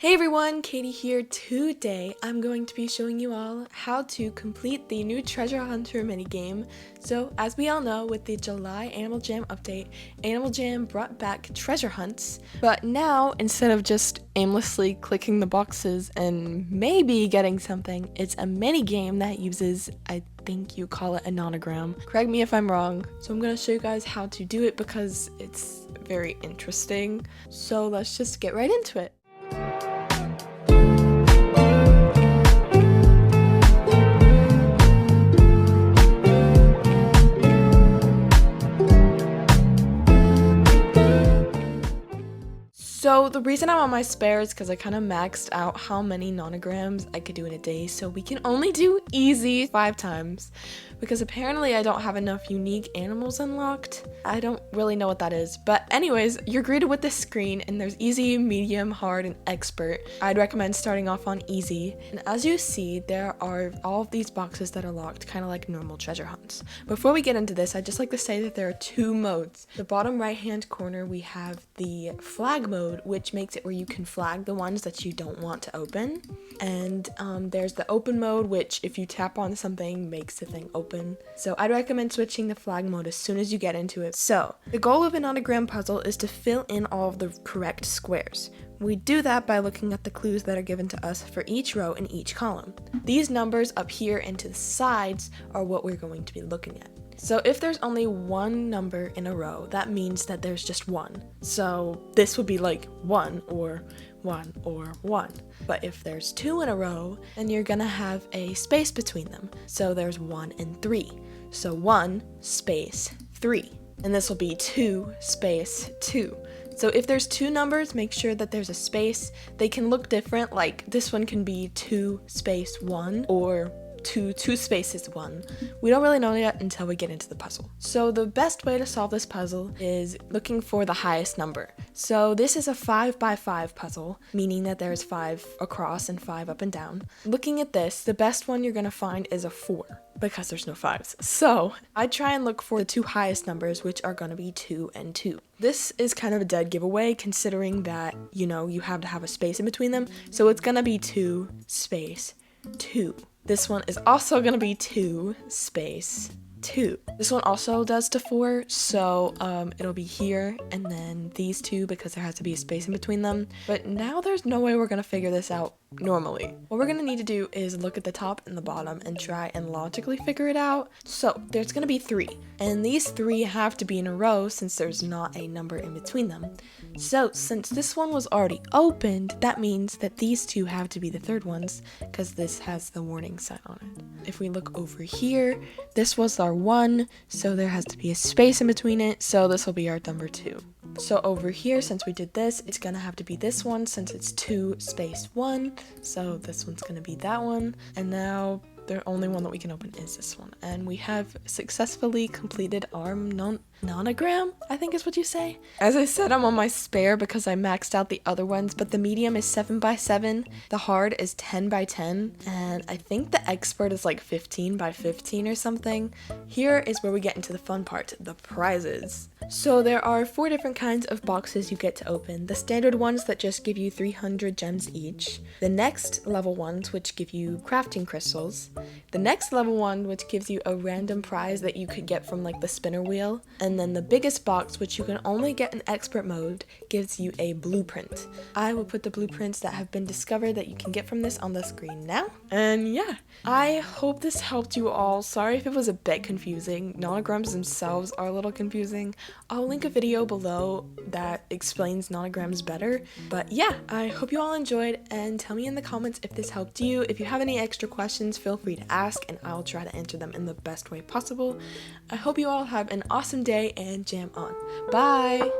Hey everyone, Katie here. Today I'm going to be showing you all how to complete the new treasure hunter minigame. So as we all know, with the July Animal Jam update, Animal Jam brought back treasure hunts, but now instead of just aimlessly clicking the boxes and maybe getting something, it's a minigame that uses, I think you call it a nonogram. Correct me if I'm wrong. So I'm going to show you guys how to do it because it's very interesting. So let's just get right into it. So the reason I'm on my spare is because I kind of maxed out how many nonograms I could do in a day, so we can only do easy 5 times because apparently I don't have enough unique animals unlocked. I don't really know what that is, but anyways, you're greeted with this screen and there's easy, medium, hard, and expert. I'd recommend starting off on easy, and as you see, there are all of these boxes that are locked, kind of like normal treasure hunts. Before we get into this, I'd just like to say that there are 2 modes. The bottom right hand corner we have the flag mode, which makes it where you can flag the ones that you don't want to open, and there's the open mode, which if you tap on something makes the thing open. So I'd recommend switching the flag mode as soon as you get into it. So the goal of a nonogram puzzle is to fill in all of the correct squares. We do that by looking at the clues that are given to us for each row and each column. These numbers up here and to the sides are what we're going to be looking at. So if there's only one number in a row, that means that there's just one. So this would be like 1 or 1 or 1. But if there's 2 in a row, then you're gonna have a space between them. So there's 1 and 3. So 1 space 3. And this will be 2 space 2. So if there's 2 numbers, make sure that there's a space. They can look different, like this one can be 2 space 1 or 2 spaces 1. We don't really know yet until we get into the puzzle. So the best way to solve this puzzle is looking for the highest number. So this is a 5 by 5 puzzle, meaning that there's 5 across and 5 up and down. Looking at this, the best one you're gonna find is a 4 because there's no 5s. So I try and look for the 2 highest numbers, which are gonna be 2 and 2. This is kind of a dead giveaway considering that, you know, you have to have a space in between them. So it's gonna be 2 space 2. This one is also gonna be 2 space 2. This one also does to 4, so it'll be here and then these 2 because there has to be a space in between them. But now there's no way we're gonna figure this out normally. What we're gonna need to do is look at the top and the bottom and try and logically figure it out. So there's gonna be 3, and these 3 have to be in a row since there's not a number in between them. So since this one was already opened, that means that these 2 have to be the third ones because this has the warning sign on it. If we look over here, this was our 1, so there has to be a space in between it, so this will be our number 2. So over here, since we did this, it's gonna have to be this one since it's 2 space 1, so this one's gonna be that one, and now the only one that we can open is this one. And we have successfully completed our nonogram, I think is what you say. As I said, I'm on my spare because I maxed out the other ones, but the medium is 7 by 7, the hard is 10 by 10, and I think the expert is like 15 by 15 or something. Here is where we get into the fun part, the prizes. So there are 4 different kinds of boxes you get to open. The standard ones that just give you 300 gems each. The next level ones which give you crafting crystals. The next level one which gives you a random prize that you could get from like the spinner wheel. And then the biggest box, which you can only get in expert mode, gives you a blueprint. I will put the blueprints that have been discovered that you can get from this on the screen now. And yeah, I hope this helped you all. Sorry if it was a bit confusing. Nonograms themselves are a little confusing. I'll link a video below that explains nonograms better. But yeah, I hope you all enjoyed, and tell me in the comments if this helped you. If you have any extra questions, feel free to ask and I'll try to answer them in the best way possible. I hope you all have an awesome day and jam on. Bye!